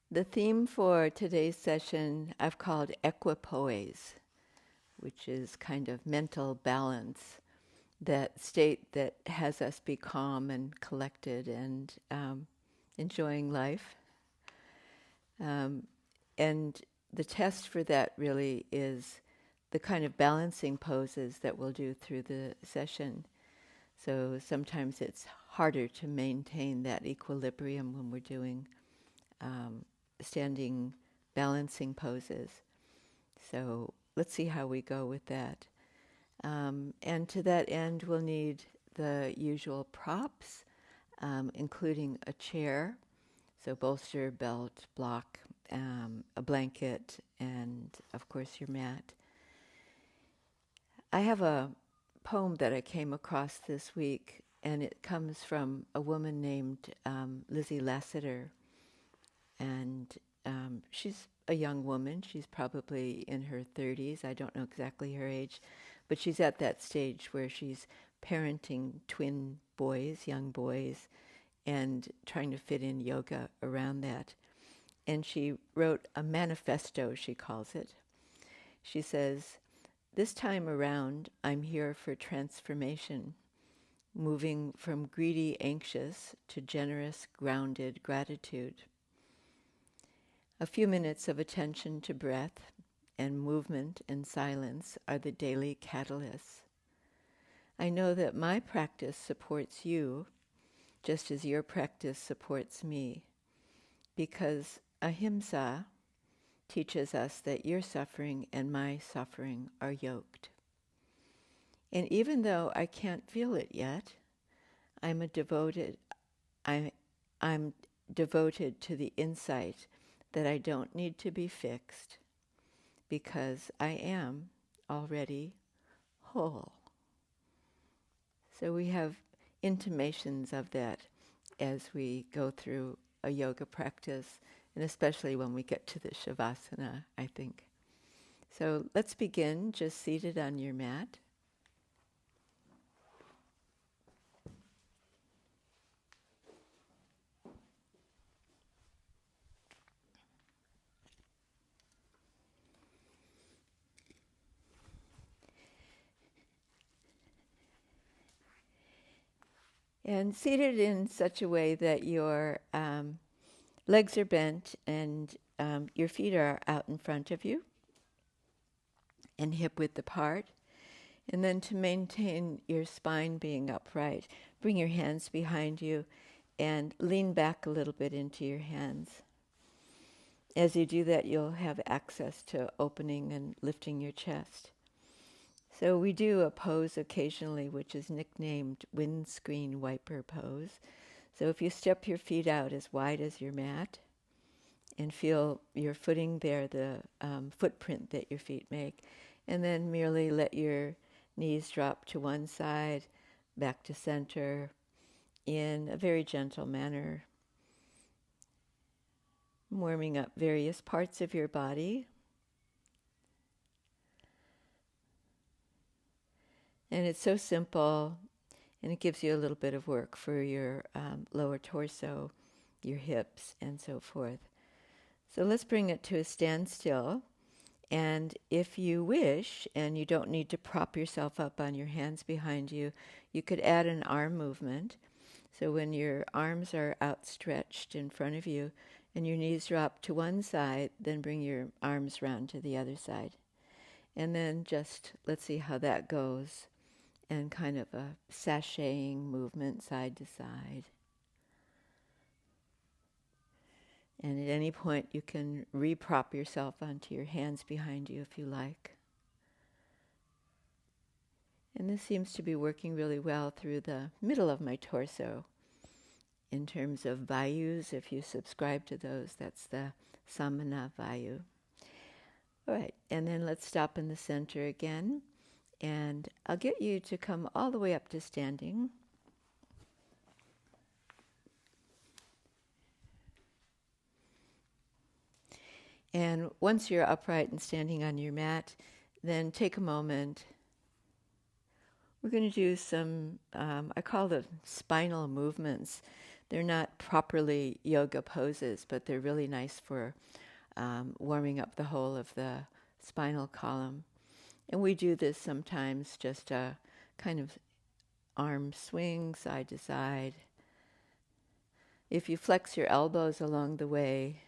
The theme for today's session I've called Equipoise, which is kind of mental balance, that state that has us be calm and collected and enjoying life. Um, and the test for that really is the kind of balancing poses that we'll do through the session. So sometimes it's harder to maintain that equilibrium when we're doing um, standing balancing poses. So let's see how we go with that. And to that end, we'll need the usual props, including a chair, so bolster, belt, block, a blanket, and of course your mat. I have a poem that I came across this week, and it comes from a woman named Lizzie Lassiter. And she's a young woman. She's probably in her 30s. I don't know exactly her age, but she's at that stage where she's parenting twin boys, young boys, and trying to fit in yoga around that. And she wrote a manifesto, she calls it. She says, "This time around, I'm here for transformation, moving from greedy, anxious to generous, grounded gratitude. A few minutes of attention to breath and movement and silence are the daily catalysts. I know that my practice supports you just as your practice supports me, because ahimsa teaches us that your suffering and my suffering are yoked. And even though I can't feel it yet, I'm a devoted I, I'm devoted to the insight that I don't need to be fixed, because I am already whole." So we have intimations of that as we go through a yoga practice, and especially when we get to the Shavasana, I think. So let's begin just seated on your mat. And seated in such a way that your legs are bent and your feet are out in front of you and hip width apart. And then to maintain your spine being upright, bring your hands behind you and lean back a little bit into your hands. As you do that, you'll have access to opening and lifting your chest. So we do a pose occasionally which is nicknamed windscreen wiper pose. So if you step your feet out as wide as your mat and feel your footing there, the footprint that your feet make, and then merely let your knees drop to one side, back to center, in a very gentle manner, warming up various parts of your body. And it's so simple, and it gives you a little bit of work for your lower torso, your hips, and so forth. So let's bring it to a standstill. And if you wish, and you don't need to prop yourself up on your hands behind you, you could add an arm movement. So when your arms are outstretched in front of you and your knees drop to one side, then bring your arms round to the other side. And then just let's see how that goes. And kind of a sashaying movement side to side. And at any point you can reprop yourself onto your hands behind you if you like. And this seems to be working really well through the middle of my torso. In terms of vayus, if you subscribe to those, that's the samana vayu. All right, and then let's stop in the center again. And I'll get you to come all the way up to standing. And once you're upright and standing on your mat, then take a moment. We're going to do some, I call them spinal movements, They're not properly yoga poses, but they're really nice for warming up the whole of the spinal column. And we do this sometimes, just a kind of arm swing side to side. If you flex your elbows along the way,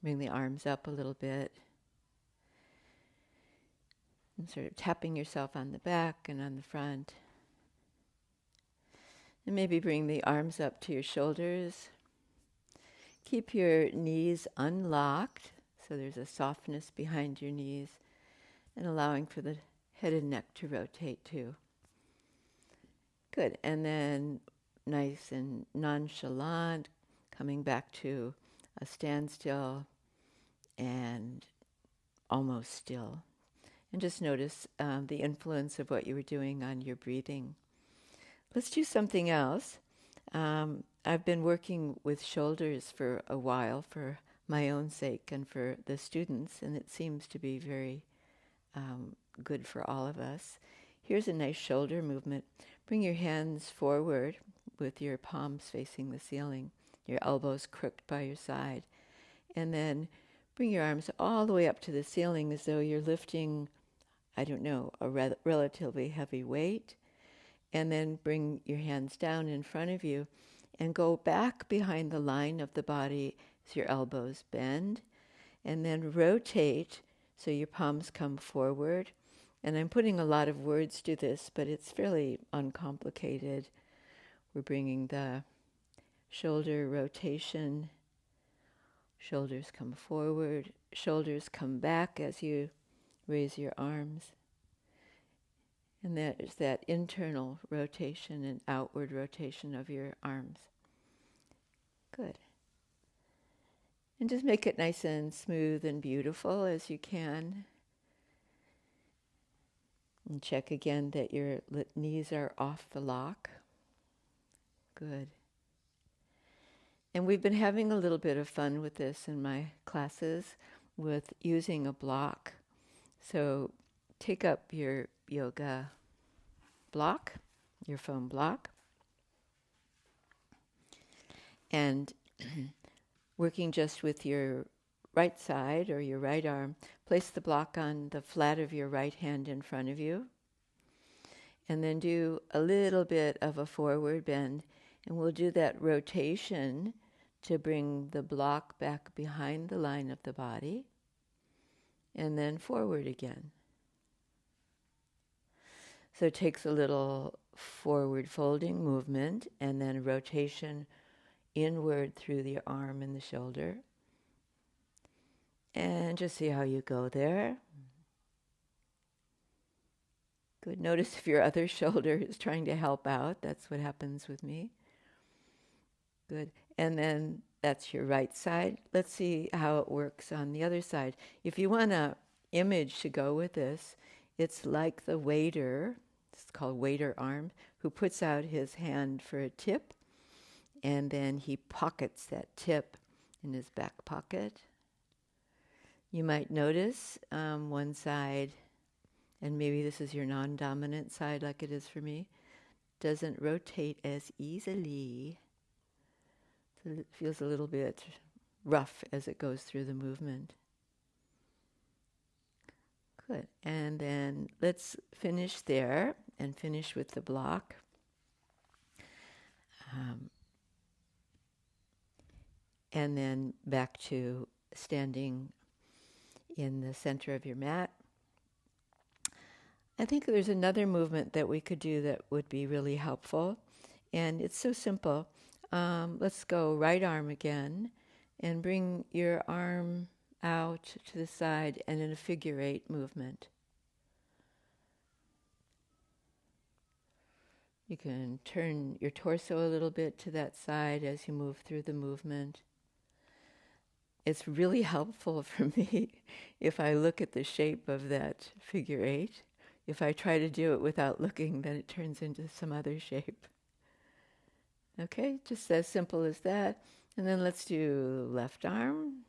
bring the arms up a little bit, and sort of tapping yourself on the back and on the front. And maybe bring the arms up to your shoulders. Keep your knees unlocked, so there's a softness behind your knees, and allowing for the head and neck to rotate too. Good. And then nice and nonchalant, coming back to a standstill and almost still. And just notice the influence of what you were doing on your breathing. Let's do something else. I've been working with shoulders for a while for my own sake and for the students, and it seems to be very good for all of us. Here's a nice shoulder movement. Bring your hands forward with your palms facing the ceiling, your elbows crooked by your side, and then bring your arms all the way up to the ceiling as though you're lifting, I don't know, a relatively heavy weight. And then bring your hands down in front of you and go back behind the line of the body as your elbows bend. And then rotate so your palms come forward. And I'm putting a lot of words to this, but it's fairly uncomplicated. We're bringing the shoulder rotation. Shoulders come forward. Shoulders come back as you raise your arms. And there's that internal rotation and outward rotation of your arms. Good. And just make it nice and smooth and beautiful as you can. And check again that your knees are off the lock. Good. And we've been having a little bit of fun with this in my classes with using a block. So take up your yoga block, your foam block, and working just with your right side or your right arm, place the block on the flat of your right hand in front of you, and then do a little bit of a forward bend, and we'll do that rotation to bring the block back behind the line of the body, and then forward again. So it takes a little forward folding movement and then rotation inward through the arm and the shoulder. And just see how you go there. Good. Notice if your other shoulder is trying to help out. That's what happens with me. Good. And then that's your right side. Let's see how it works on the other side. If you want an image to go with this, it's like the waiter, it's called waiter arm, who puts out his hand for a tip, and then he pockets that tip in his back pocket. You might notice one side, and maybe this is your non-dominant side like it is for me, doesn't rotate as easily. So it feels a little bit rough as it goes through the movement. Good. And then let's finish there and finish with the block. And then back to standing in the center of your mat. I think there's another movement that we could do that would be really helpful. And it's so simple. Let's go right arm again and bring your arm out to the side and in a figure eight movement. You can turn your torso a little bit to that side as you move through the movement. It's really helpful for me if I look at the shape of that figure eight. If I try to do it without looking, then it turns into some other shape. Okay, just as simple as that. And then let's do left arm.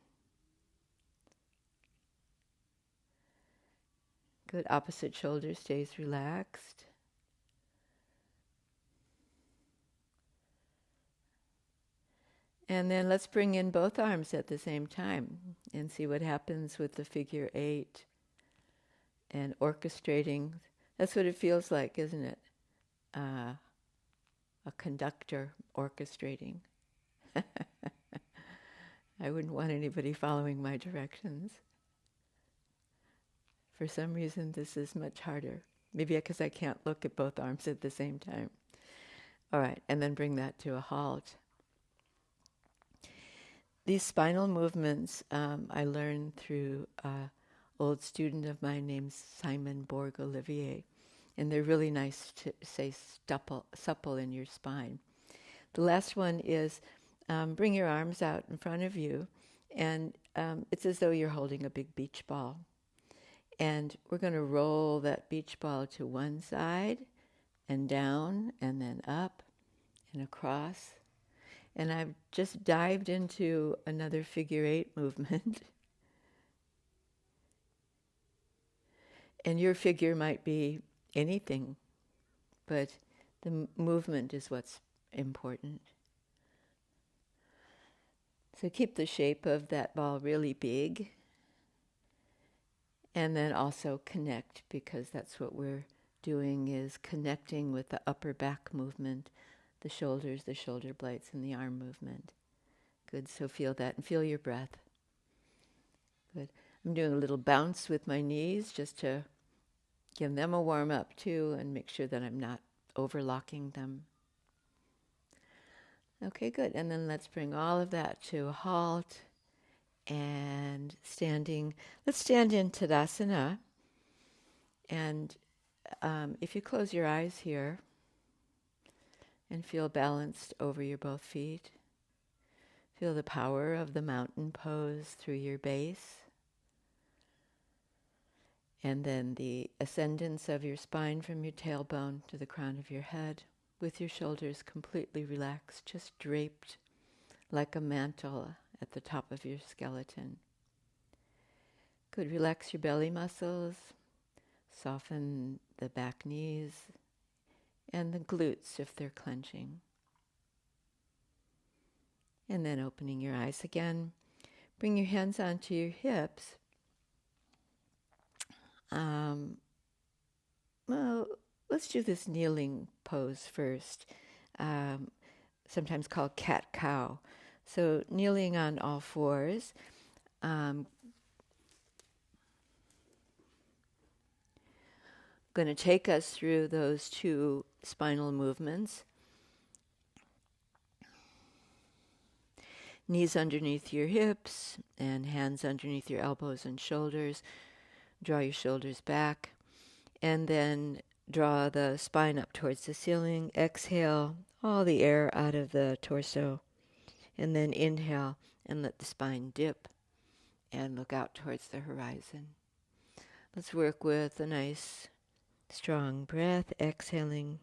Good, opposite shoulder stays relaxed. And then let's bring in both arms at the same time and see what happens with the figure 8 and orchestrating. That's what it feels like, isn't it? A conductor orchestrating. I wouldn't want anybody following my directions. For some reason, this is much harder. Maybe because I can't look at both arms at the same time. All right, and then bring that to a halt. These spinal movements I learned through an old student of mine named Simon Borg-Olivier, and they're really nice to say supple in your spine. The last one is bring your arms out in front of you, and it's as though you're holding a big beach ball. And we're going to roll that beach ball to one side and down and then up and across. And I've just dived into another figure 8 movement. And your figure might be anything, but the movement is what's important. So keep the shape of that ball really big. And then also connect, because that's what we're doing, is connecting with the upper back movement, the shoulders, the shoulder blades, and the arm movement. Good, so feel that and feel your breath. Good. I'm doing a little bounce with my knees just to give them a warm up too and make sure that I'm not overlocking them. Okay, good. And then let's bring all of that to a halt and standing. Let's stand in Tadasana. And if you close your eyes here and feel balanced over your both feet, feel the power of the mountain pose through your base, and then the ascendance of your spine from your tailbone to the crown of your head, with your shoulders completely relaxed, just draped like a mantle at the top of your skeleton. Good, relax your belly muscles, soften the back knees, and the glutes if they're clenching. And then opening your eyes again. Bring your hands onto your hips. Well, let's do this kneeling pose first, sometimes called cat-cow. So kneeling on all fours. Going to take us through those two spinal movements. Knees underneath your hips and hands underneath your elbows and shoulders. Draw your shoulders back and then draw the spine up towards the ceiling. Exhale all the air out of the torso and then inhale and let the spine dip and look out towards the horizon. Let's work with a nice strong breath, exhaling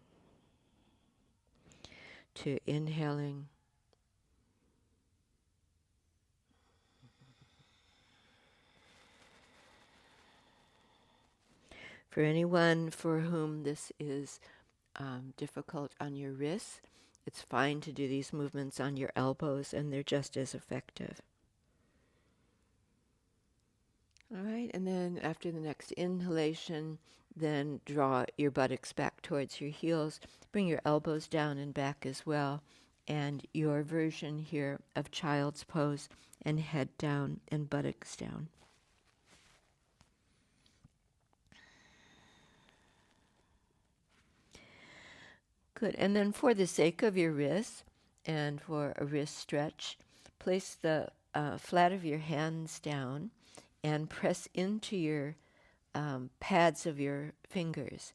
to inhaling. For anyone for whom this is difficult on your wrists, it's fine to do these movements on your elbows, and they're just as effective. All right, and then after the next inhalation, then draw your buttocks back towards your heels. Bring your elbows down and back as well, and your version here of child's pose, and head down and buttocks down. Good. And then for the sake of your wrists and for a wrist stretch, place the flat of your hands down and press into your pads of your fingers.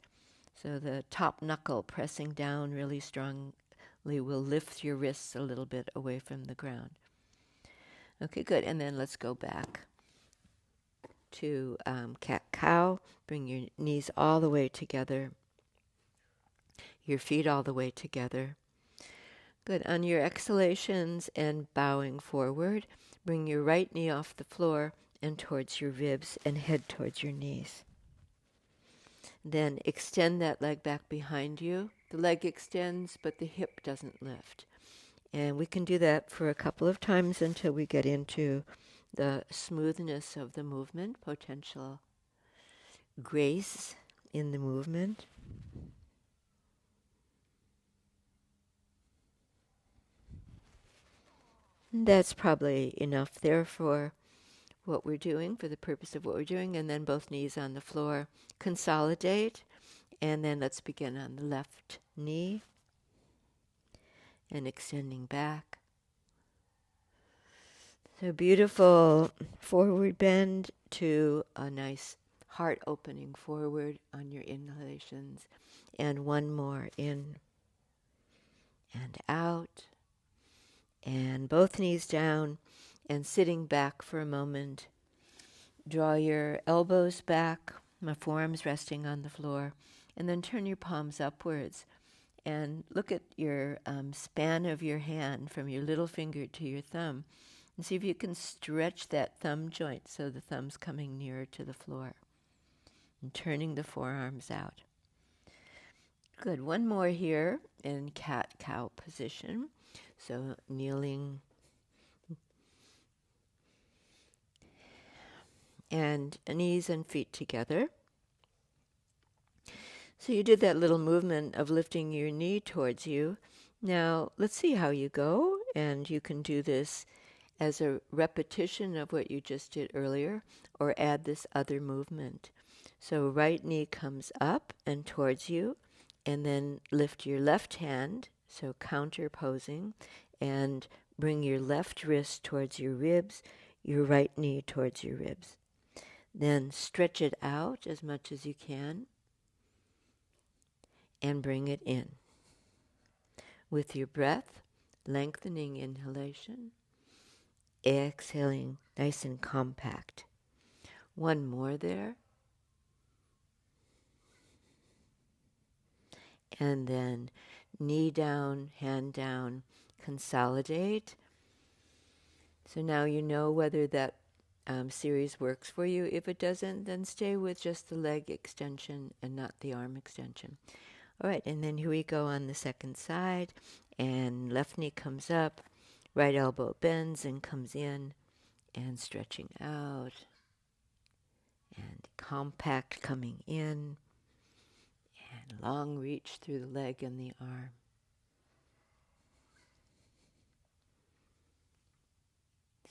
So the top knuckle pressing down really strongly will lift your wrists a little bit away from the ground. Okay, good. And then let's go back to cat-cow. Bring your knees all the way together. Your feet all the way together. Good. On your exhalations and bowing forward, bring your right knee off the floor and towards your ribs and head towards your knees. Then extend that leg back behind you. The leg extends, but the hip doesn't lift. And we can do that for a couple of times until we get into the smoothness of the movement, potential grace in the movement. That's probably enough there for what we're doing, for the purpose of what we're doing. And then both knees on the floor. Consolidate. And then let's begin on the left knee and extending back. So beautiful forward bend to a nice heart opening forward on your inhalations. And one more in and out. And both knees down and sitting back for a moment. Draw your elbows back, my forearms resting on the floor, and then turn your palms upwards. And look at your span of your hand from your little finger to your thumb. And see if you can stretch that thumb joint so the thumb's coming nearer to the floor. And turning the forearms out. Good. One more here in cat-cow position. So kneeling and knees and feet together. So you did that little movement of lifting your knee towards you. Now let's see how you go, and you can do this as a repetition of what you just did earlier, or add this other movement. So right knee comes up and towards you, and then lift your left hand, so counter posing, and bring your left wrist towards your ribs, your right knee towards your ribs. Then stretch it out as much as you can and bring it in. With your breath, lengthening inhalation, exhaling nice and compact. One more there. And then knee down, hand down, consolidate. So now you know whether that series works for you. If it doesn't, then stay with just the leg extension and not the arm extension. All right, and then here we go on the second side. And left knee comes up, right elbow bends and comes in, and stretching out. And compact coming in. And long reach through the leg and the arm.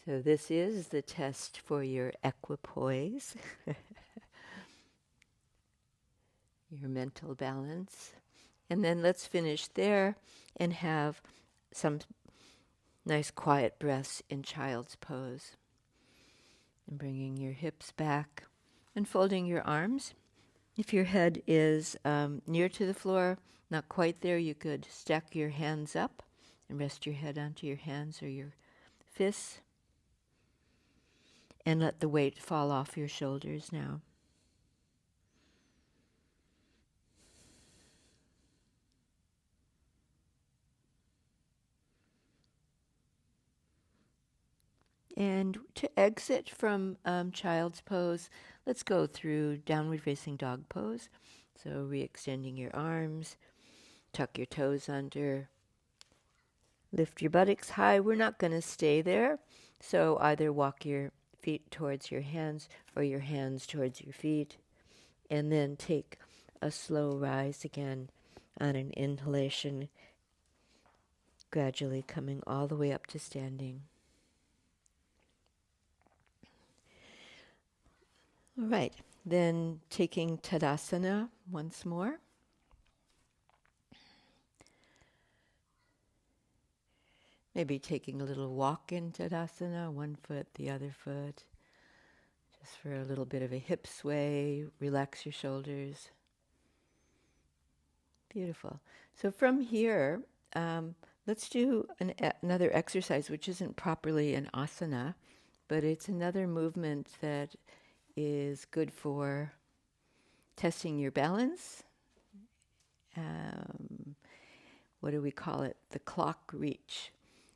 So this is the test for your equipoise, your mental balance. And then let's finish there and have some nice quiet breaths in child's pose. And bringing your hips back and folding your arms. If your head is near to the floor, not quite there, you could stack your hands up and rest your head onto your hands or your fists. And let the weight fall off your shoulders now. And to exit from child's pose, let's go through downward facing dog pose. So re-extending your arms, tuck your toes under, lift your buttocks high. We're not going to stay there. So either walk your feet towards your hands or your hands towards your feet. And then take a slow rise again on an inhalation, gradually coming all the way up to standing. All right, then taking Tadasana once more. Maybe taking a little walk in Tadasana, one foot, the other foot, just for a little bit of a hip sway, relax your shoulders. Beautiful. So from here, let's do another exercise, which isn't properly an asana, but it's another movement that is good for testing your balance. What do we call it? The clock reach.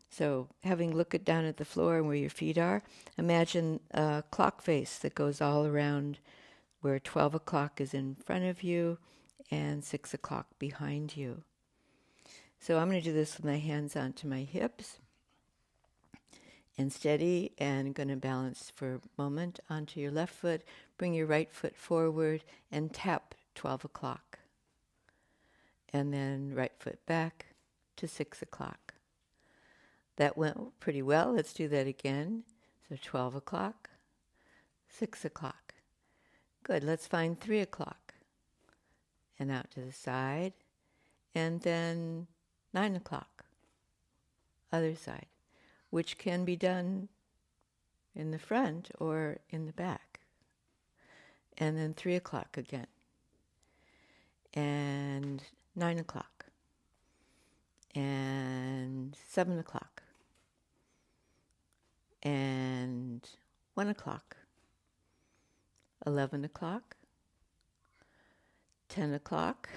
So having looked down at the floor and where your feet are, imagine a clock face that goes all around where 12 o'clock is in front of you and 6 o'clock behind you. So I'm going to do this with my hands onto my hips and steady, and going to balance for a moment onto your left foot. Bring your right foot forward and tap 12 o'clock. And then right foot back to 6 o'clock. That went pretty well. Let's do that again. So 12 o'clock, 6 o'clock. Good. Let's find 3 o'clock. And out to the side. And then 9 o'clock. Other side. Which can be done in the front or in the back. And then 3 o'clock again. And 9 o'clock. And 7 o'clock. And 1 o'clock. 11 o'clock. 10 o'clock.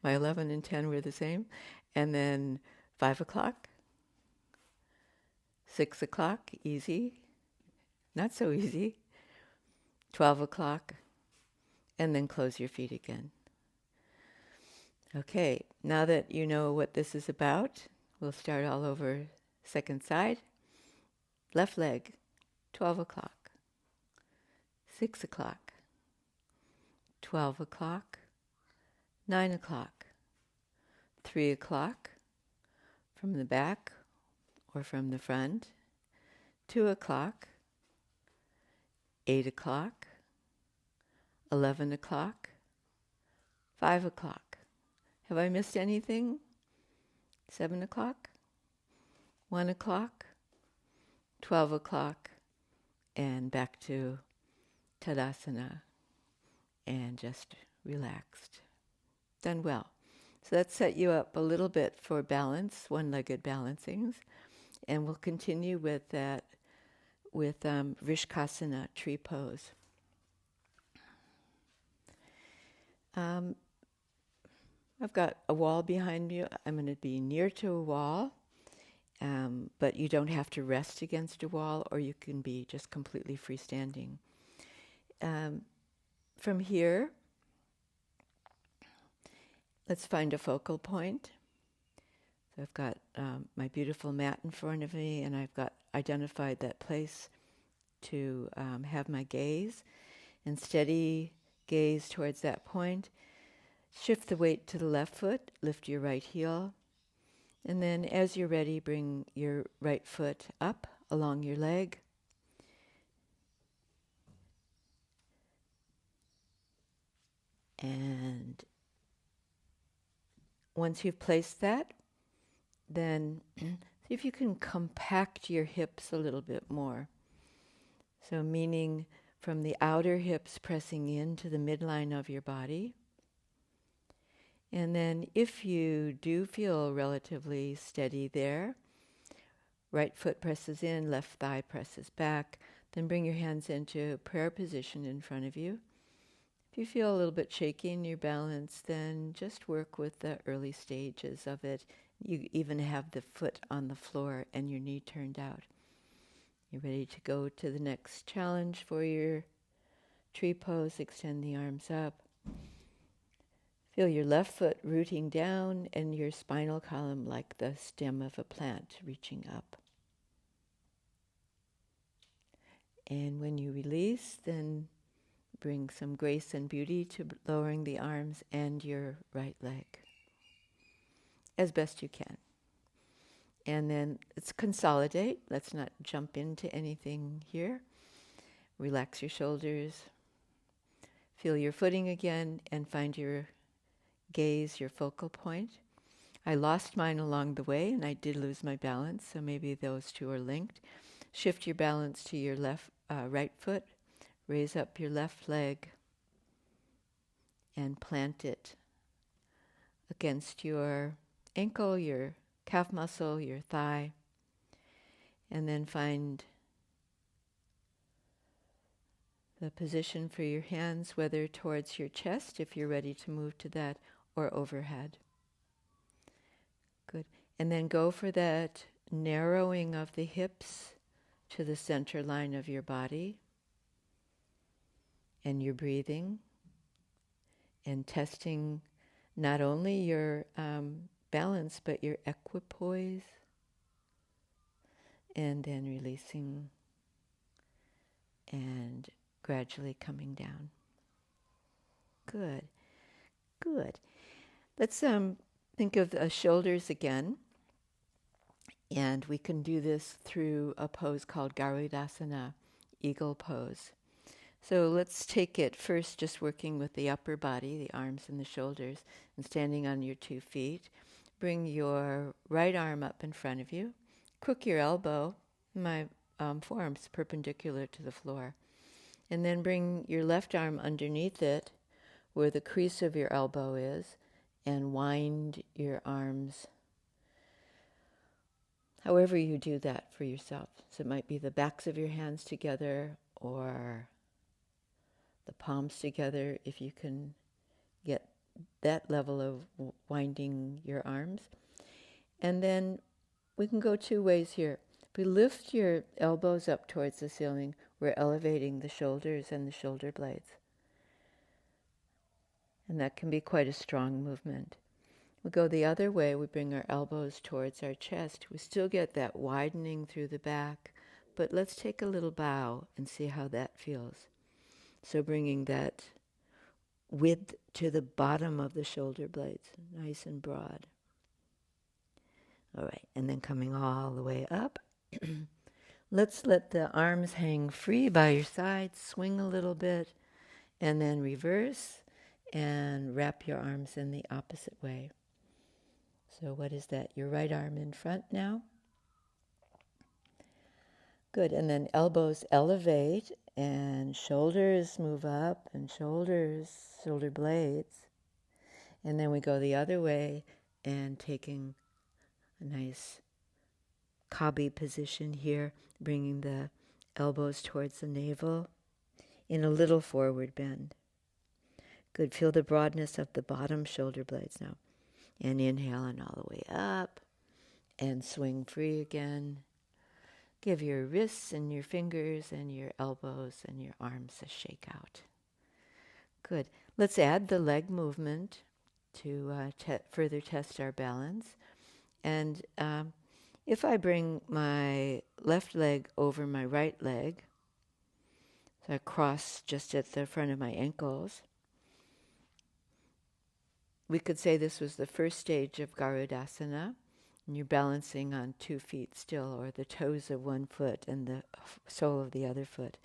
My 11 and 10 were the same. And then 5 o'clock. 6 o'clock, easy. Not so easy. 12 o'clock. And then close your feet again. Okay, now that you know what this is about, we'll start all over. Second side. Left leg, 12 o'clock. 6 o'clock. 12 o'clock. 9 o'clock. 3 o'clock. From the back or from the front. 2 o'clock. 8 o'clock. 11 o'clock. 5 o'clock. Have I missed anything? 7 o'clock. 1 o'clock. 12 o'clock. And back to Tadasana. And just relaxed. Done well. So that set you up a little bit for balance, one-legged balancings. And we'll continue with that, with Vrishkasana, tree pose. I've got a wall behind me. I'm going to be near to a wall, but you don't have to rest against a wall, or you can be just completely freestanding. From here, let's find a focal point. So I've got my beautiful mat in front of me, and I've got identified that place to have my gaze, and steady gaze towards that point. Shift the weight to the left foot, lift your right heel, and then as you're ready, bring your right foot up along your leg. And once you've placed that, then see if you can compact your hips a little bit more. So meaning from the outer hips pressing into the midline of your body. And then if you do feel relatively steady there, right foot presses in, left thigh presses back, then bring your hands into prayer position in front of you. If you feel a little bit shaky in your balance, then just work with the early stages of it. You even have the foot on the floor and your knee turned out. You're ready to go to the next challenge for your tree pose. Extend the arms up. Feel your left foot rooting down and your spinal column like the stem of a plant reaching up. And when you release, then bring some grace and beauty to lowering the arms and your right leg as best you can. And then let's consolidate. Let's not jump into anything here. Relax your shoulders. Feel your footing again and find your gaze, your focal point. I lost mine along the way and I did lose my balance, so maybe those two are linked. Shift your balance to your right foot. Raise up your left leg and plant it against your ankle, your calf muscle, your thigh. And then find the position for your hands, whether towards your chest, if you're ready to move to that, or overhead. Good. And then go for that narrowing of the hips to the center line of your body. And your breathing. And testing not only your balance, but your equipoise, and then releasing and gradually coming down. Good, good. Let's think of the shoulders again, and we can do this through a pose called Garudasana, eagle pose. So let's take it first, just working with the upper body, the arms and the shoulders, and standing on your 2 feet. Bring your right arm up in front of you. Crook your elbow. My forearm's perpendicular to the floor. And then bring your left arm underneath it, where the crease of your elbow is, and wind your arms however you do that for yourself. So it might be the backs of your hands together or the palms together if you can get that level of winding your arms. And then we can go 2 ways here. If we lift your elbows up towards the ceiling, we're elevating the shoulders and the shoulder blades. And that can be quite a strong movement. We go the other way, we bring our elbows towards our chest. We still get that widening through the back, but let's take a little bow and see how that feels. So bringing that width to the bottom of the shoulder blades, nice and broad. All right, and then coming all the way up. Let's let the arms hang free by your sides, swing a little bit, and then reverse and wrap your arms in the opposite way. So what is that? Your right arm in front now. Good, and then elbows elevate and shoulders move up and shoulder blades. And then we go the other way and taking a nice Kabi position here, bringing the elbows towards the navel in a little forward bend. Good, feel the broadness of the bottom shoulder blades now. And inhale and all the way up and swing free again. Give your wrists and your fingers and your elbows and your arms a shake out. Good. Let's add the leg movement to further test our balance. And if I bring my left leg over my right leg, so I cross just at the front of my ankles, we could say this was the first stage of Garudasana, and you're balancing on 2 feet still, or the toes of one foot and the sole of the other foot.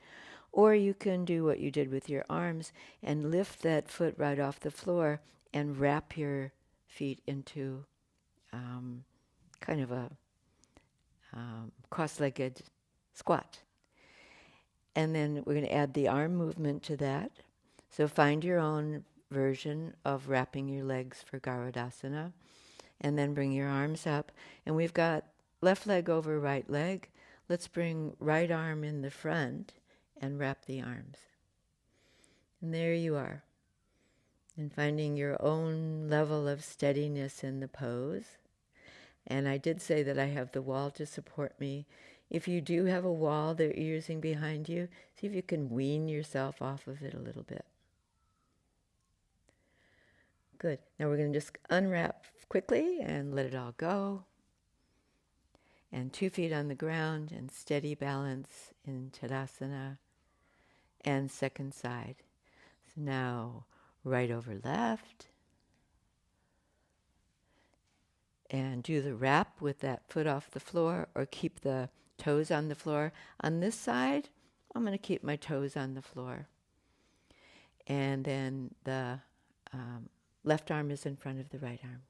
Or you can do what you did with your arms and lift that foot right off the floor and wrap your feet into kind of a cross-legged squat. And then we're going to add the arm movement to that. So find your own version of wrapping your legs for Garudasana. And then bring your arms up. And we've got left leg over right leg. Let's bring right arm in the front and wrap the arms. And there you are. And finding your own level of steadiness in the pose. And I did say that I have the wall to support me. If you do have a wall that you're using behind you, see if you can wean yourself off of it a little bit. Good. Now we're going to just unwrap quickly and let it all go. And 2 feet on the ground and steady balance in Tadasana. And second side. So now right over left. And do the wrap with that foot off the floor or keep the toes on the floor. On this side, I'm going to keep my toes on the floor. And then the left arm is in front of the right arm.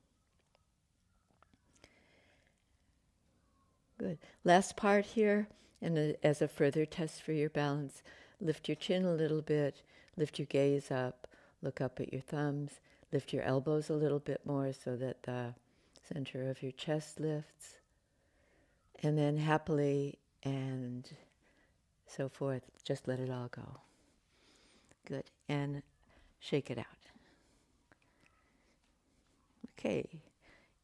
Good. Last part here, and as a further test for your balance, lift your chin a little bit, lift your gaze up, look up at your thumbs, lift your elbows a little bit more so that the center of your chest lifts, and then happily and so forth, just let it all go. Good. And shake it out. Okay.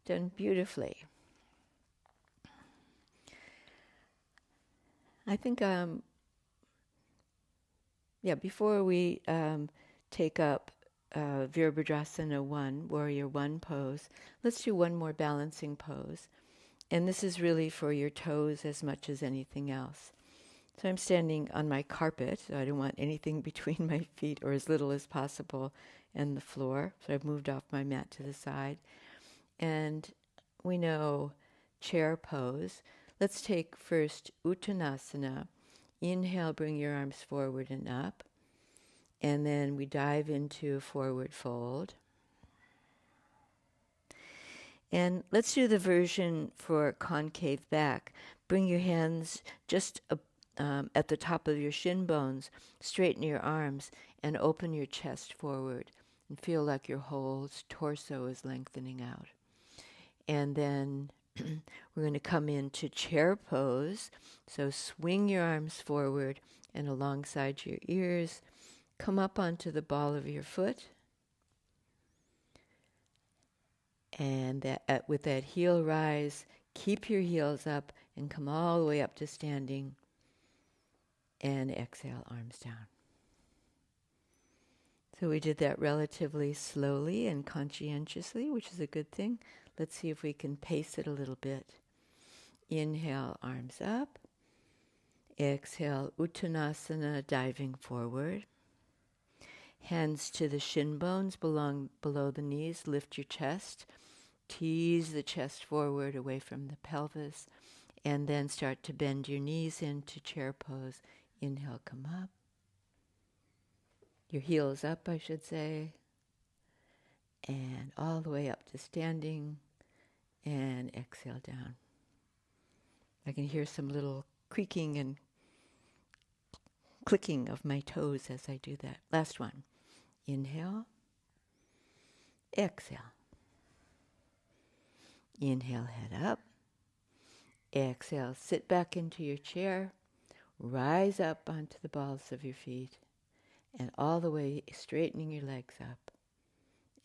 Done beautifully. I think, before we take up Virabhadrasana 1, Warrior 1 pose. Let's do one more balancing pose. And this is really for your toes as much as anything else. So I'm standing on my carpet. So I don't want anything between my feet, or as little as possible, and the floor. So I've moved off my mat to the side. And we know chair pose. Let's take first Uttanasana. Inhale, bring your arms forward and up. And then we dive into forward fold. And let's do the version for concave back. Bring your hands just at the top of your shin bones, straighten your arms, and open your chest forward. And feel like your whole torso is lengthening out. And then we're going to come into chair pose. So swing your arms forward and alongside your ears. Come up onto the ball of your foot. And with that heel rise, keep your heels up and come all the way up to standing. And exhale, arms down. So we did that relatively slowly and conscientiously, which is a good thing. Let's see if we can pace it a little bit. Inhale, arms up. Exhale, Uttanasana, diving forward. Hands to the shin bones below the knees. Lift your chest. Tease the chest forward away from the pelvis. And then start to bend your knees into chair pose. Inhale, come up. Your heels up, I should say. And all the way up to standing. And exhale down. I can hear some little creaking and clicking of my toes as I do that. Last one. Inhale. Exhale. Inhale, head up. Exhale, sit back into your chair. Rise up onto the balls of your feet. And all the way straightening your legs up.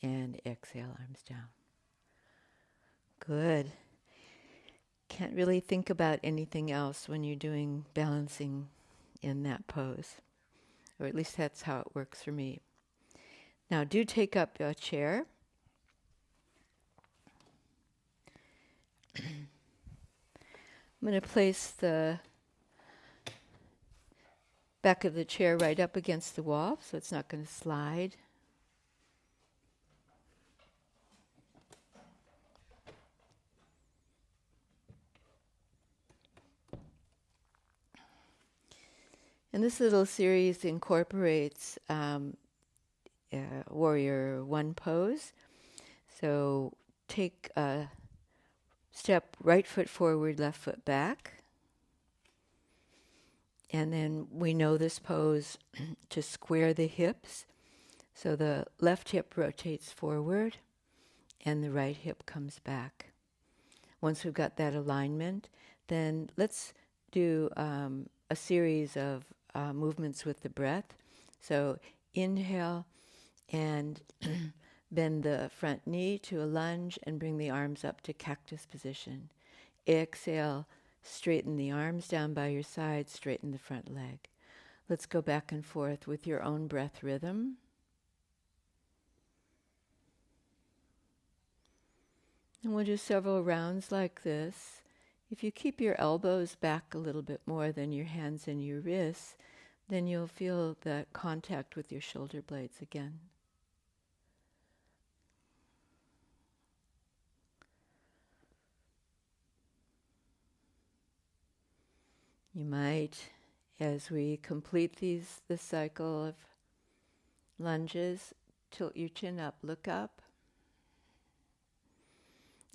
And exhale, arms down. Good. Can't really think about anything else when you're doing balancing in that pose. Or at least that's how it works for me. Now do take up a chair. I'm going to place the back of the chair right up against the wall so it's not going to slide. And this little series incorporates Warrior 1 pose. So take a step, right foot forward, left foot back. And then we know this pose to square the hips. So the left hip rotates forward and the right hip comes back. Once we've got that alignment, then let's do a series of movements with the breath. So inhale and bend the front knee to a lunge and bring the arms up to cactus position. Exhale, straighten the arms down by your side, straighten the front leg. Let's go back and forth with your own breath rhythm. And we'll do several rounds like this. If you keep your elbows back a little bit more than your hands and your wrists, then you'll feel that contact with your shoulder blades again. You might, as we complete this cycle of lunges, tilt your chin up, look up,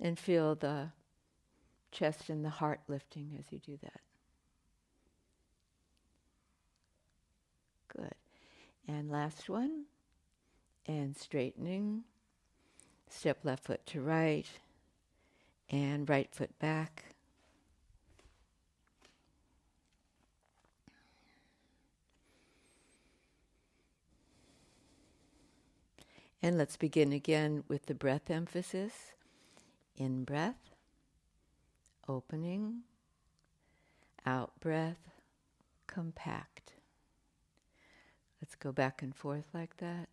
and feel the chest and the heart lifting as you do that. Good. And last one. And straightening. Step left foot to right. And right foot back. And let's begin again with the breath emphasis. In breath, opening, out breath, compact. Let's go back and forth like that.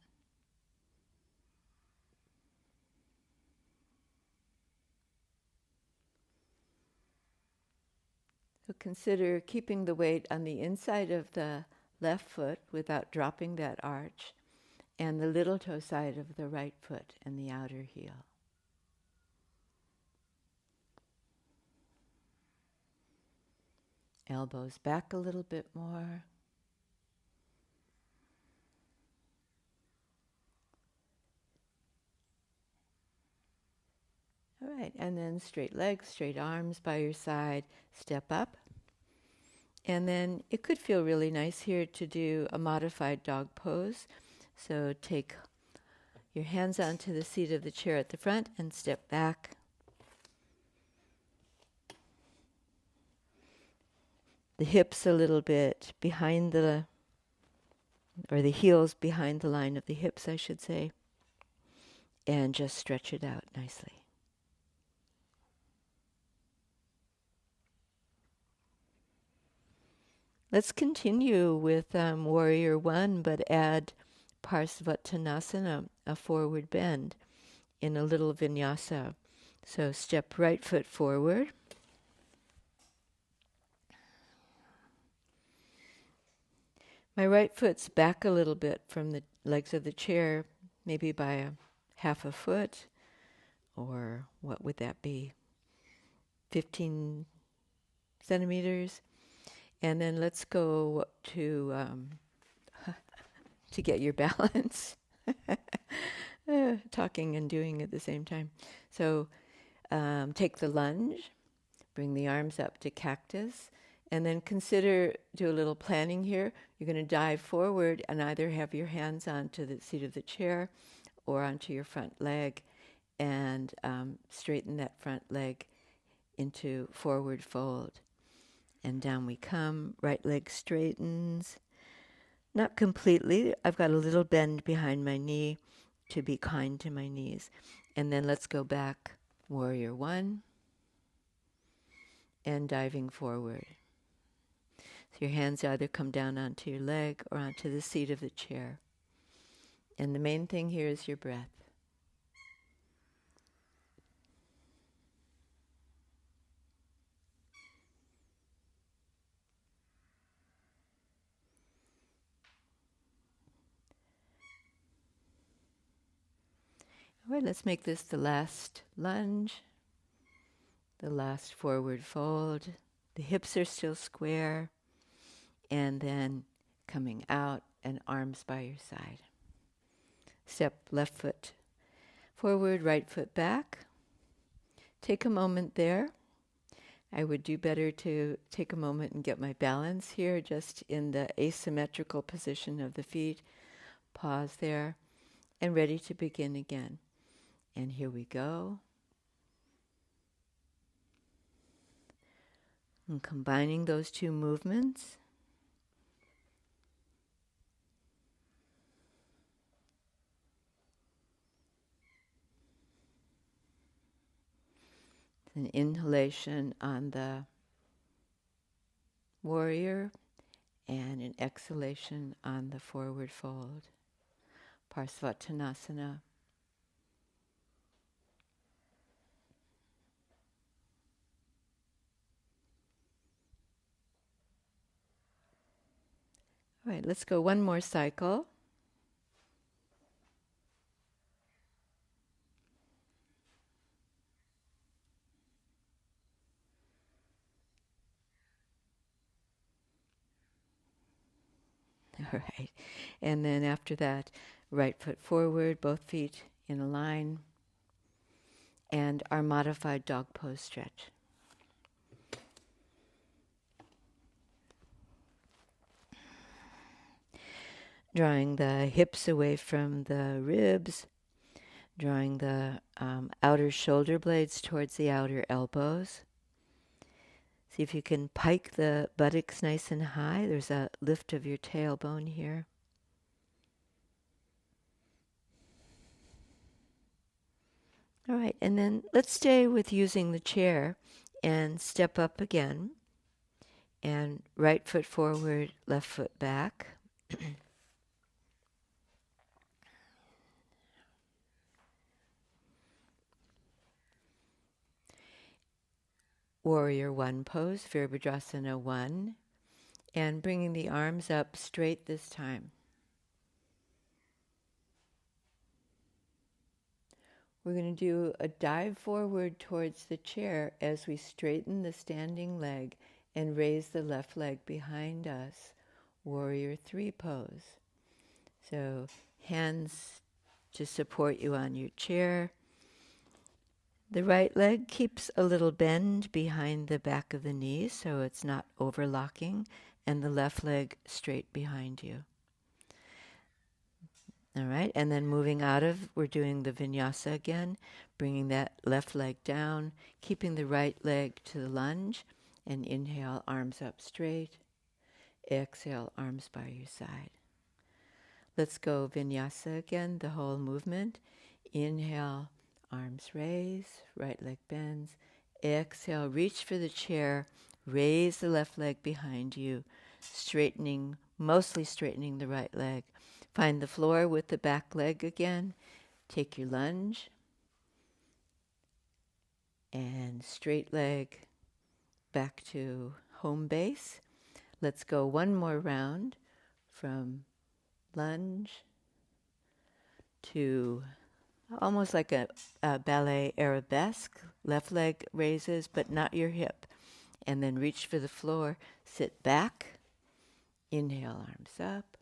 So consider keeping the weight on the inside of the left foot without dropping that arch, and the little toe side of the right foot and the outer heel. Elbows back a little bit more. All right, and then straight legs, straight arms by your side, step up. And then it could feel really nice here to do a modified dog pose. So take your hands onto the seat of the chair at the front and step back. The hips a little bit behind the heels behind the line of the hips, I should say, and just stretch it out nicely. Let's continue with Warrior One, but add Parsvattanasana, a forward bend, in a little vinyasa. So step right foot forward. My right foot's back a little bit from the legs of the chair, maybe by a half a foot, or what would that be? 15 centimeters. And then let's go to get your balance. Talking and doing at the same time. So take the lunge, bring the arms up to cactus, and then do a little planning here. You're going to dive forward and either have your hands onto the seat of the chair or onto your front leg, and straighten that front leg into forward fold. And down we come, right leg straightens. Not completely, I've got a little bend behind my knee to be kind to my knees. And then let's go back, Warrior One, and diving forward. So your hands either come down onto your leg or onto the seat of the chair. And the main thing here is your breath. All right, let's make this the last lunge, the last forward fold. The hips are still square, and then coming out and arms by your side. Step left foot forward, right foot back. Take a moment there. I would do better to take a moment and get my balance here, just in the asymmetrical position of the feet. Pause there, and ready to begin again. And here we go. And combining those two movements. An inhalation on the warrior and an exhalation on the forward fold. Parsvattanasana. All right, let's go one more cycle. All right, and then after that, right foot forward, both feet in a line, and our modified dog pose stretch. Drawing the hips away from the ribs, drawing the outer shoulder blades towards the outer elbows. See if you can pike the buttocks nice and high. There's a lift of your tailbone here. All right, and then let's stay with using the chair and step up again. And right foot forward, left foot back. Warrior One pose, Virabhadrasana 1, and bringing the arms up straight this time. We're going to do a dive forward towards the chair as we straighten the standing leg and raise the left leg behind us. Warrior 3 pose. So hands to support you on your chair. The right leg keeps a little bend behind the back of the knees so it's not overlocking, and the left leg straight behind you. All right, and then moving out of, we're doing the vinyasa again, bringing that left leg down, keeping the right leg to the lunge, and inhale, arms up straight. Exhale, arms by your side. Let's go vinyasa again, the whole movement. Inhale, arms raise, right leg bends. Exhale, reach for the chair, raise the left leg behind you, straightening, mostly straightening the right leg. Find the floor with the back leg again. Take your lunge. And straight leg back to home base. Let's go one more round from lunge to almost like a ballet arabesque. Left leg raises, but not your hip. And then reach for the floor. Sit back. Inhale, arms up.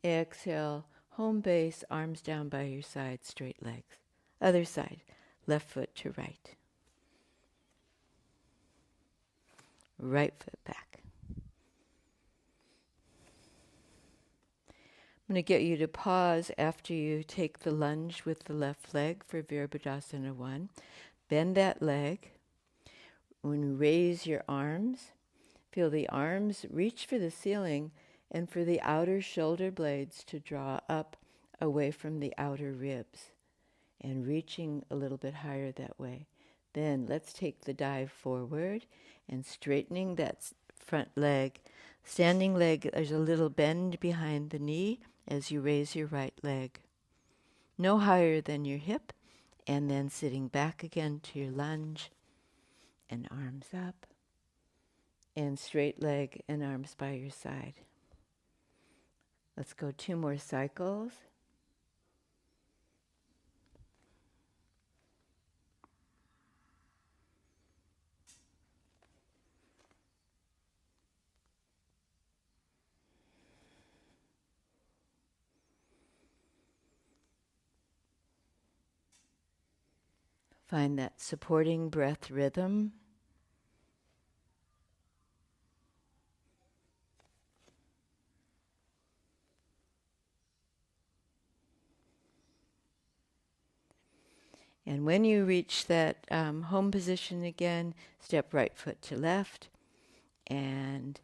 Exhale, home base, arms down by your side, straight legs. Other side, left foot to right. Right foot back. I'm going to get you to pause after you take the lunge with the left leg for Virabhadrasana 1. Bend that leg. When you raise your arms, feel the arms reach for the ceiling and for the outer shoulder blades to draw up away from the outer ribs and reaching a little bit higher that way. Then let's take the dive forward and straightening that front leg. Standing leg, there's a little bend behind the knee as you raise your right leg. No higher than your hip, and then sitting back again to your lunge and arms up. And straight leg and arms by your side. Let's go 2 more cycles. Find that supporting breath rhythm. And when you reach that home position again, step right foot to left. And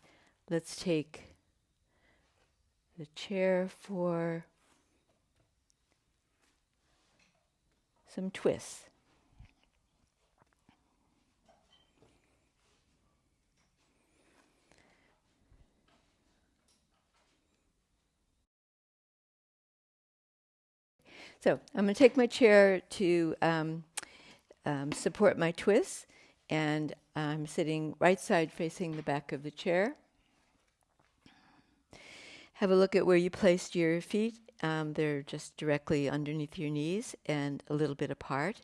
let's take the chair for some twists. So I'm going to take my chair to support my twists, and I'm sitting right side facing the back of the chair. Have a look at where you placed your feet. They're just directly underneath your knees and a little bit apart.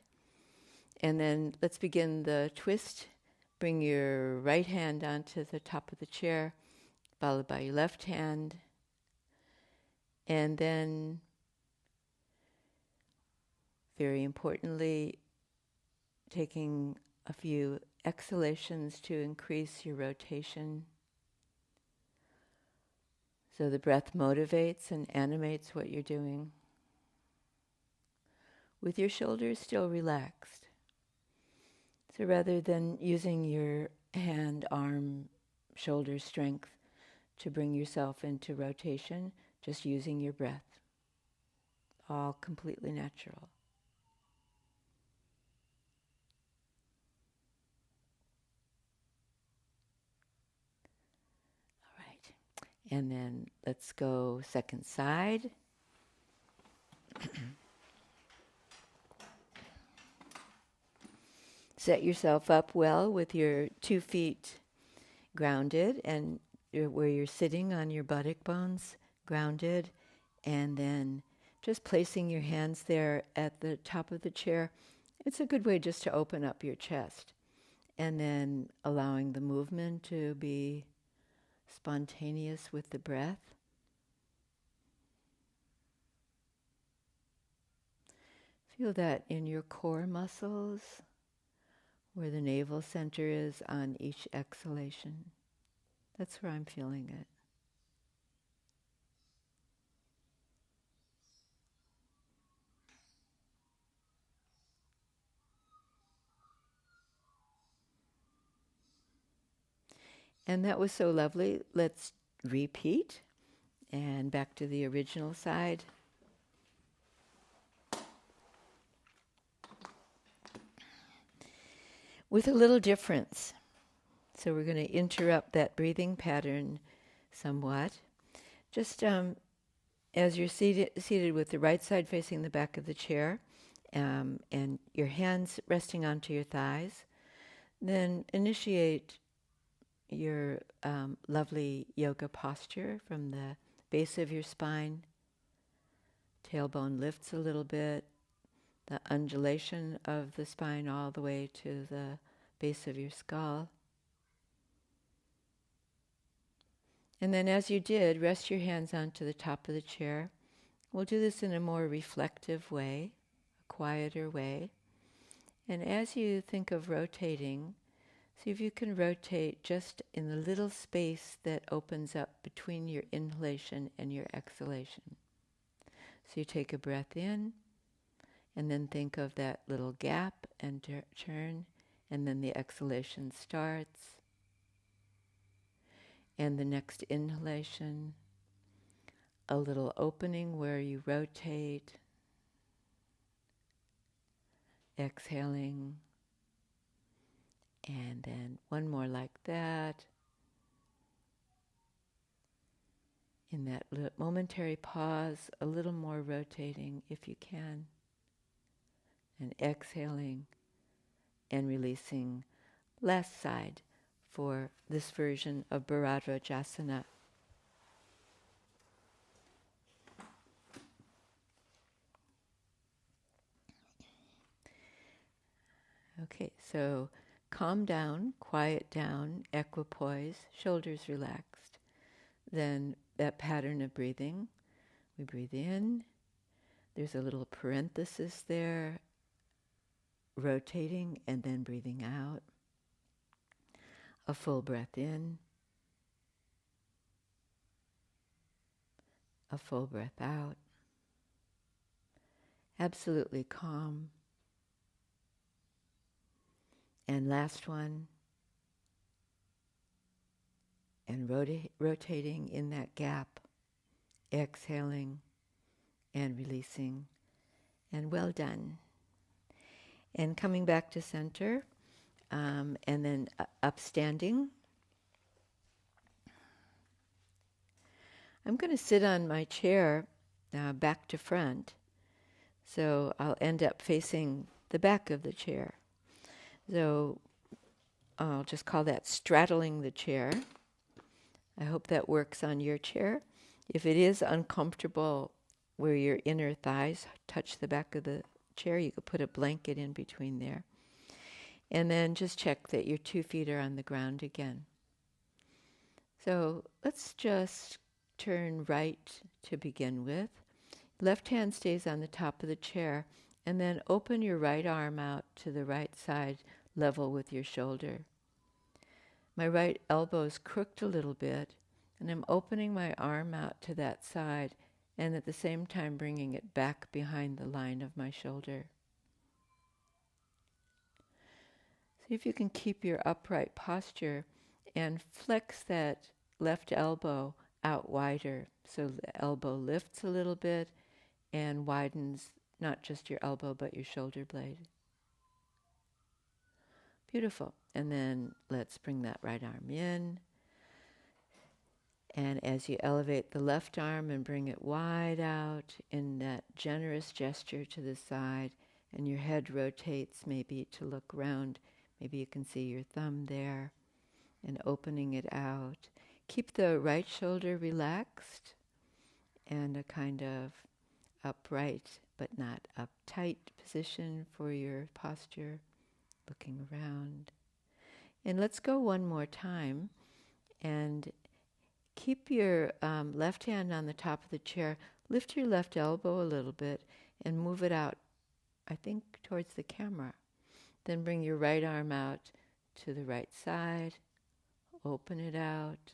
And then let's begin the twist. Bring your right hand onto the top of the chair, followed by your left hand. And then, very importantly, taking a few exhalations to increase your rotation. So the breath motivates and animates what you're doing. With your shoulders still relaxed. So rather than using your hand, arm, shoulder strength to bring yourself into rotation, just using your breath. All completely natural. All right. And then let's go second side. Set yourself up well with your 2 feet grounded and where you're sitting on your buttock bones grounded, and then just placing your hands there at the top of the chair. It's a good way just to open up your chest, and then allowing the movement to be spontaneous with the breath. Feel that in your core muscles, where the navel center is on each exhalation. That's where I'm feeling it. And that was so lovely. Let's repeat. And back to the original side. With a little difference. So we're going to interrupt that breathing pattern somewhat. Just as you're seated with the right side facing the back of the chair, and your hands resting onto your thighs, then initiate your lovely yoga posture from the base of your spine. Tailbone lifts a little bit, the undulation of the spine all the way to the base of your skull. And then as you did, rest your hands onto the top of the chair. We'll do this in a more reflective way, a quieter way. And as you think of rotating, see if you can rotate just in the little space that opens up between your inhalation and your exhalation. So you take a breath in, and then think of that little gap and turn, and then the exhalation starts. And the next inhalation, a little opening where you rotate, exhaling, and then one more like that. In that momentary pause, a little more rotating if you can, and exhaling and releasing. Last side for this version of Bharadvajasana. Okay, so calm down, quiet down, equipoise, shoulders relaxed. Then that pattern of breathing. We breathe in. There's a little parenthesis there, rotating and then breathing out. A full breath in. A full breath out. Absolutely calm. And last one. And rotating in that gap. Exhaling and releasing. And well done. And coming back to center. And then upstanding. I'm going to sit on my chair back to front. So I'll end up facing the back of the chair. So I'll just call that straddling the chair. I hope that works on your chair. If it is uncomfortable where your inner thighs touch the back of the chair, you could put a blanket in between there. And then just check that your 2 feet are on the ground again. So let's just turn right to begin with. Left hand stays on the top of the chair, and then open your right arm out to the right side, level with your shoulder. My right elbow is crooked a little bit, and I'm opening my arm out to that side, and at the same time bringing it back behind the line of my shoulder. See if you can keep your upright posture and flex that left elbow out wider, so the elbow lifts a little bit and widens not just your elbow but your shoulder blade. Beautiful. And then let's bring that right arm in. And as you elevate the left arm and bring it wide out in that generous gesture to the side, and your head rotates maybe to look round Maybe you can see your thumb there, and opening it out. Keep the right shoulder relaxed and a kind of upright but not uptight position for your posture, looking around. And let's go one more time, and keep your left hand on the top of the chair. Lift your left elbow a little bit and move it out, I think, towards the camera. Then bring your right arm out to the right side. Open it out.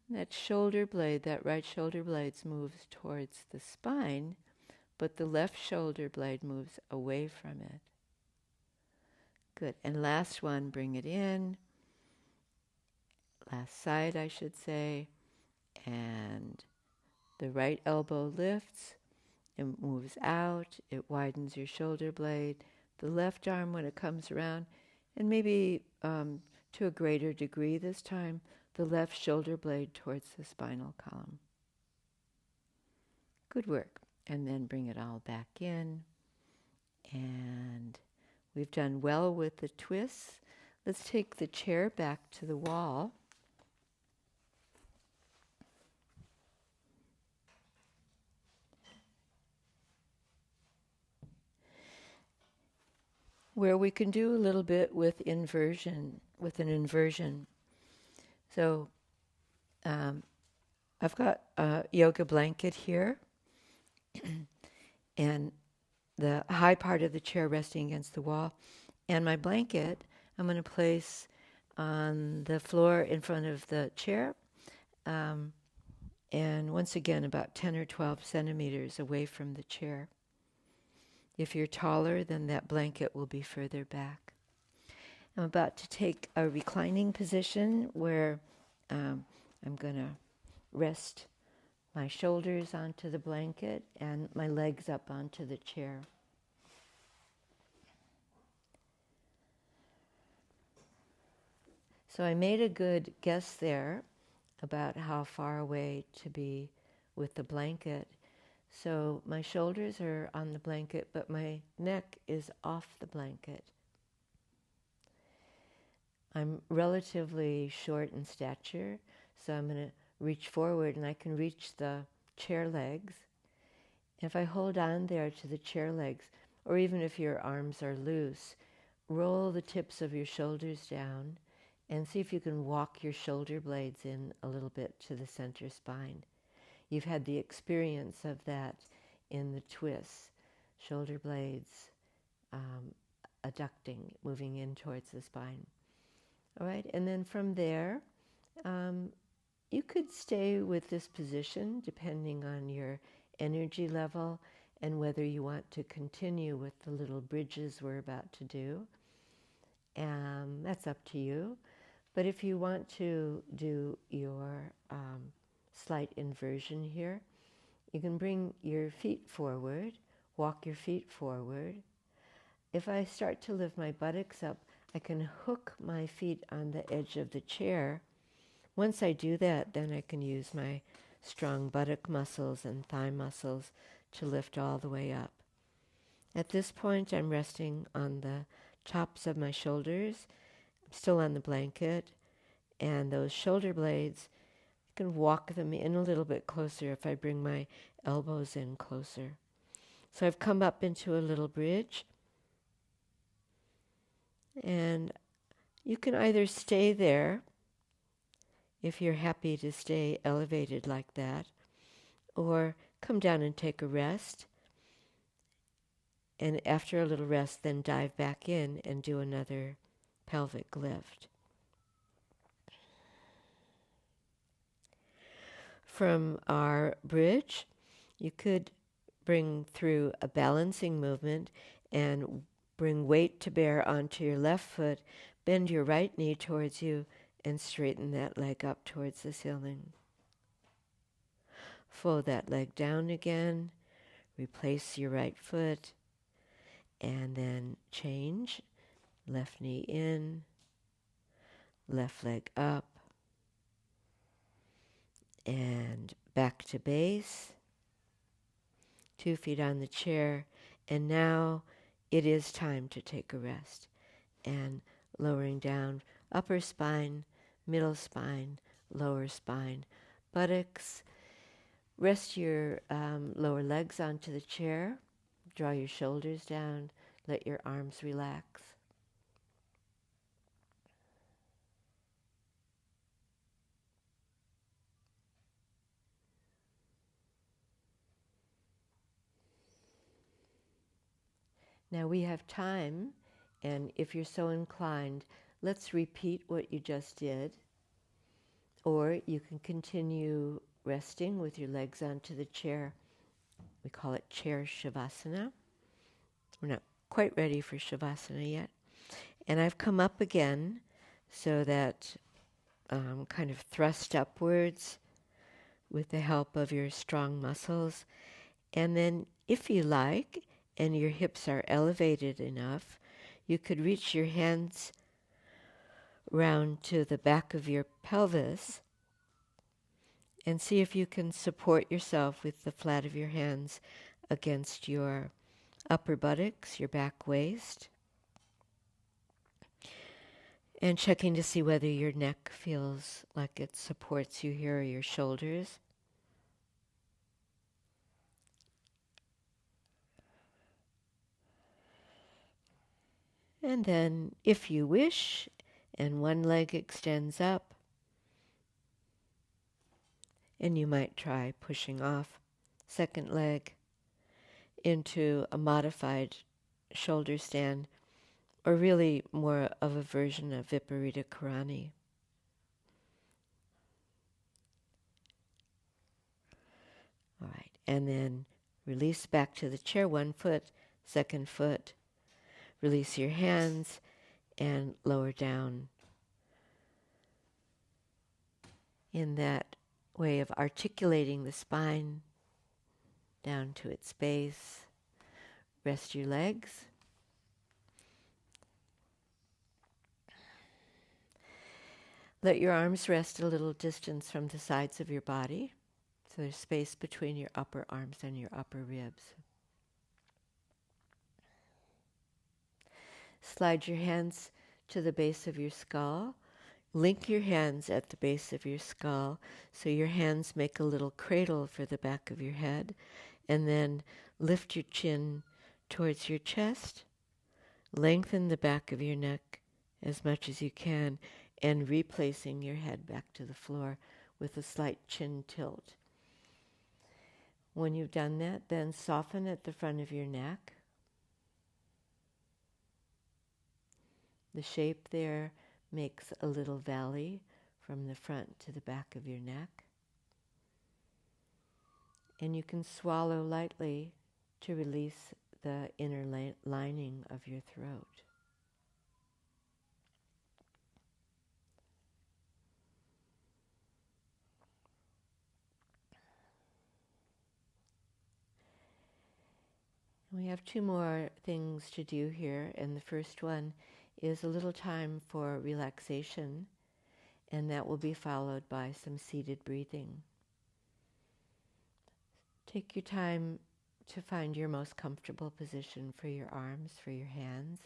That shoulder blade, that right shoulder blade moves towards the spine, but the left shoulder blade moves away from it. Good. And last one, bring it in. Last side, I should say. And the right elbow lifts and moves out. It widens your shoulder blade. The left arm, when it comes around, and maybe to a greater degree this time, the left shoulder blade towards the spinal column. Good work. And then bring it all back in. And we've done well with the twists. Let's take the chair back to the wall. Where we can do a little bit with inversion, with an inversion. So I've got a yoga blanket here, and the high part of the chair resting against the wall. And my blanket I'm going to place on the floor in front of the chair, and once again about 10 or 12 centimeters away from the chair. If you're taller, then that blanket will be further back. I'm about to take a reclining position where I'm going to rest my shoulders onto the blanket and my legs up onto the chair. So I made a good guess there about how far away to be with the blanket. So my shoulders are on the blanket, but my neck is off the blanket. I'm relatively short in stature, so I'm going to reach forward and I can reach the chair legs. If I hold on there to the chair legs, or even if your arms are loose, roll the tips of your shoulders down and see if you can walk your shoulder blades in a little bit to the center spine. You've had the experience of that in the twists, shoulder blades adducting, moving in towards the spine. All right, and then from there, you could stay with this position depending on your energy level and whether you want to continue with the little bridges we're about to do. That's up to you. But if you want to do your slight inversion here, you can bring your feet forward, walk your feet forward. If I start to lift my buttocks up, I can hook my feet on the edge of the chair. Once I do that, then I can use my strong buttock muscles and thigh muscles to lift all the way up. At this point, I'm resting on the tops of my shoulders. I'm still on the blanket, and those shoulder blades, I can walk them in a little bit closer if I bring my elbows in closer. So I've come up into a little bridge, and you can either stay there if you're happy to stay elevated like that, or come down and take a rest, and after a little rest then dive back in and do another pelvic lift. From our bridge, you could bring through a balancing movement and bring weight to bear onto your left foot, bend your right knee towards you, and straighten that leg up towards the ceiling. Fold that leg down again, replace your right foot, and then change. Left knee in, left leg up, and back to base. 2 feet on the chair, and now it is time to take a rest. and lowering down upper spine, middle spine, lower spine, buttocks. Rest your lower legs onto the chair. Draw your shoulders down. Let your arms relax. Now we have time, and if you're so inclined, let's repeat what you just did. Or you can continue resting with your legs onto the chair. We call it chair shavasana. We're not quite ready for shavasana yet. And I've come up again so that kind of thrust upwards with the help of your strong muscles. And then if you like, and your hips are elevated enough, you could reach your hands round to the back of your pelvis and see if you can support yourself with the flat of your hands against your upper buttocks, your back waist, and checking to see whether your neck feels like it supports you here, or your shoulders. And then, if you wish, and one leg extends up, and you might try pushing off second leg into a modified shoulder stand, or really more of a version of Viparita Karani. All right, and then release back to the chair, one foot, second foot. Release your hands and lower down in that way of articulating the spine down to its base. Rest your legs. Let your arms rest a little distance from the sides of your body, so there's space between your upper arms and your upper ribs. Slide your hands to the base of your skull. Link your hands at the base of your skull so your hands make a little cradle for the back of your head, and then lift your chin towards your chest. Lengthen the back of your neck as much as you can, and replacing your head back to the floor with a slight chin tilt. When you've done that, then soften at the front of your neck. The shape there makes a little valley from the front to the back of your neck. And you can swallow lightly to release the inner lining of your throat. We have two more things to do here, and the first one is a little time for relaxation, and that will be followed by some seated breathing. Take your time to find your most comfortable position for your arms, for your hands.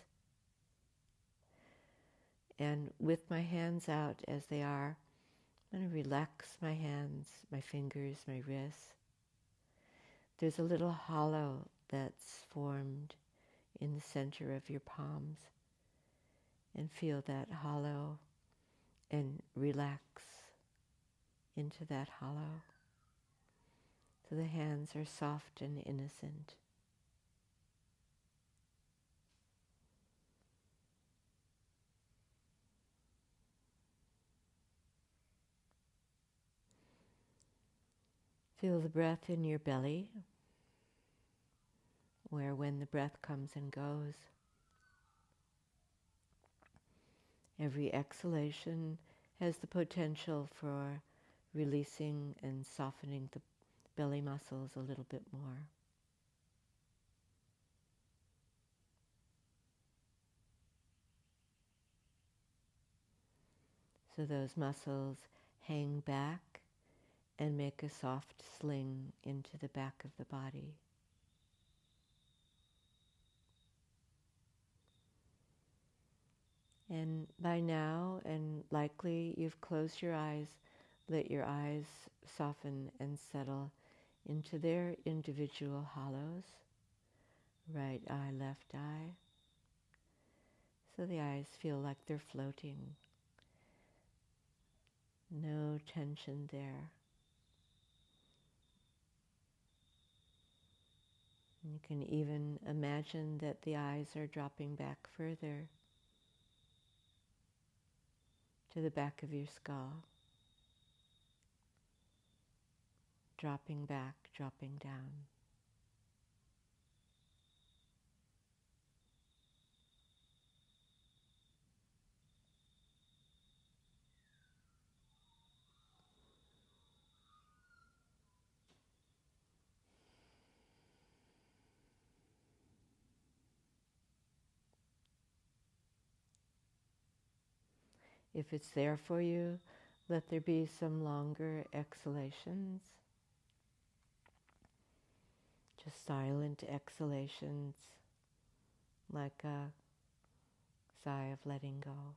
And with my hands out as they are, I'm going to relax my hands, my fingers, my wrists. There's a little hollow that's formed in the center of your palms, and feel that hollow and relax into that hollow. So the hands are soft and innocent. Feel the breath in your belly, where when the breath comes and goes, every exhalation has the potential for releasing and softening the belly muscles a little bit more. So those muscles hang back and make a soft sling into the back of the body. And by now, and likely you've closed your eyes, let your eyes soften and settle into their individual hollows, right eye, left eye. So the eyes feel like they're floating. No tension there. And you can even imagine that the eyes are dropping back further to the back of your skull, dropping back, dropping down. If it's there for you, let there be some longer exhalations, just silent exhalations, like a sigh of letting go.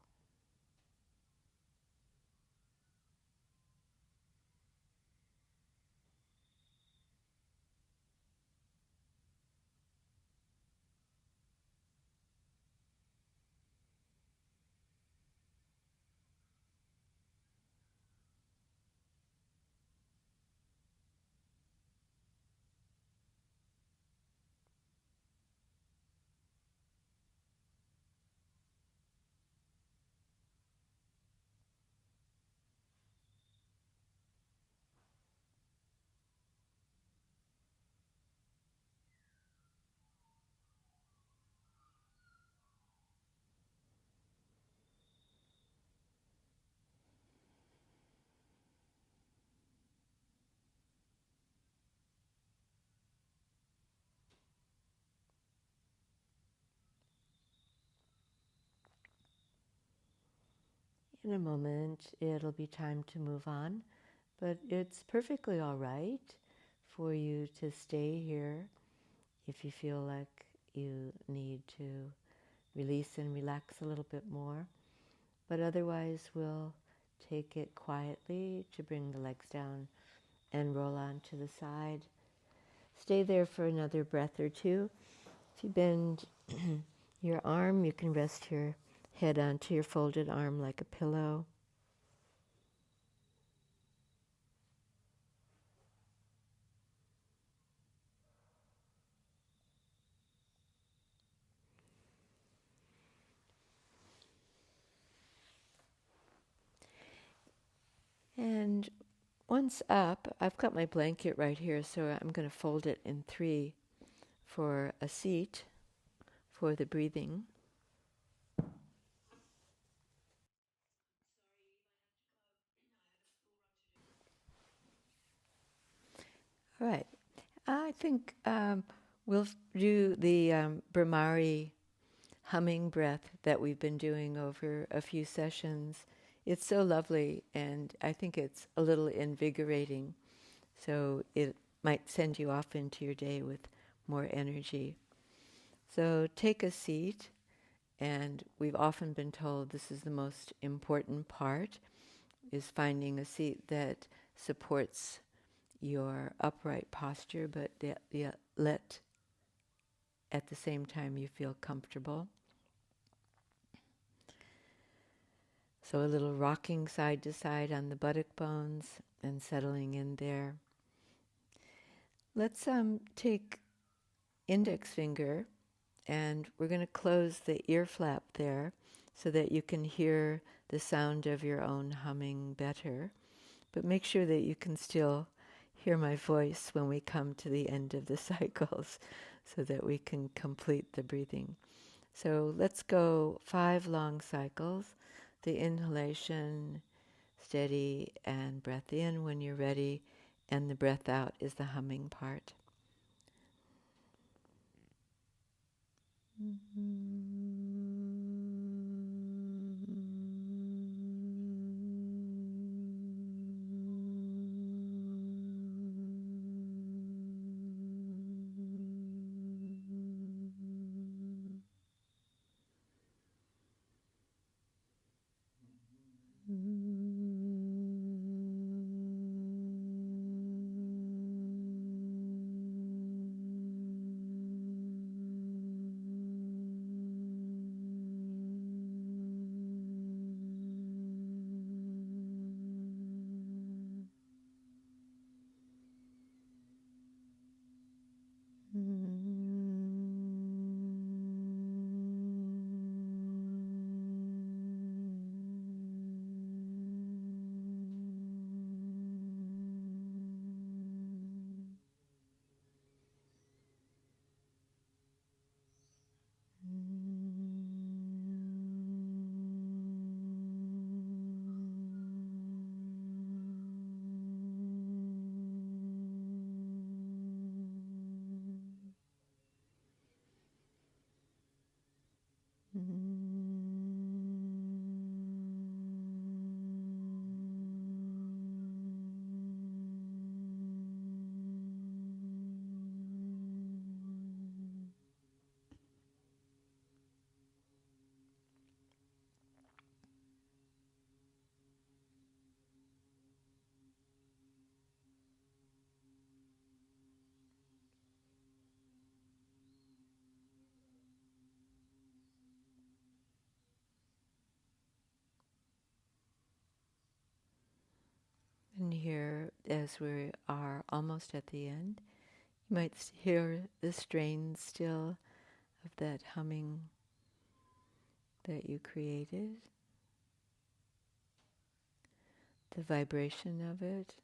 In a moment, it'll be time to move on, but it's perfectly all right for you to stay here if you feel like you need to release and relax a little bit more. But otherwise, we'll take it quietly to bring the legs down and roll on to the side. Stay there for another breath or two. If you bend your arm, you can rest your head onto your folded arm like a pillow. And once up, I've got my blanket right here, so I'm going to fold it in three for a seat for the breathing. All right. I think we'll do the Brahmari humming breath that we've been doing over a few sessions. It's so lovely, and I think it's a little invigorating. So it might send you off into your day with more energy. So take a seat, and we've often been told this is the most important part, is finding a seat that supports your upright posture, but let at the same time you feel comfortable. So a little rocking side to side on the buttock bones and settling in there. Let's take index finger, and we're going to close the ear flap there so that you can hear the sound of your own humming better. But make sure that you can still hear my voice when we come to the end of the cycles so that we can complete the breathing. So let's go 5 long cycles. The inhalation, steady, and breath in when you're ready, and the breath out is the humming part. And here, as we are almost at the end, you might hear the strain still of that humming that you created, the vibration of it.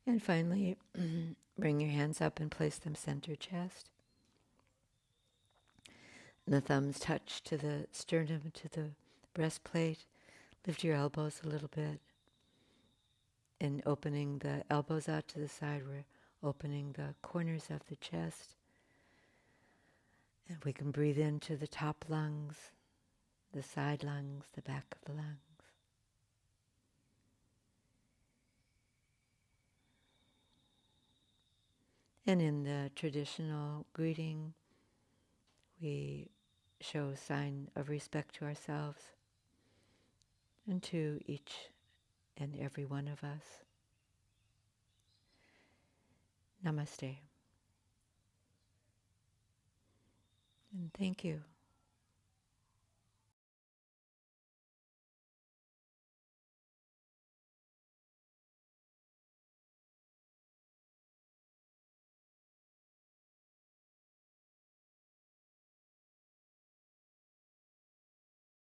And finally, bring your hands up and place them center chest. And the thumbs touch to the sternum, to the breastplate. Lift your elbows a little bit. And opening the elbows out to the side, we're opening the corners of the chest. And we can breathe into the top lungs, the side lungs, the back of the lungs. And in the traditional greeting, we show a sign of respect to ourselves and to each and every one of us. Namaste. And thank you.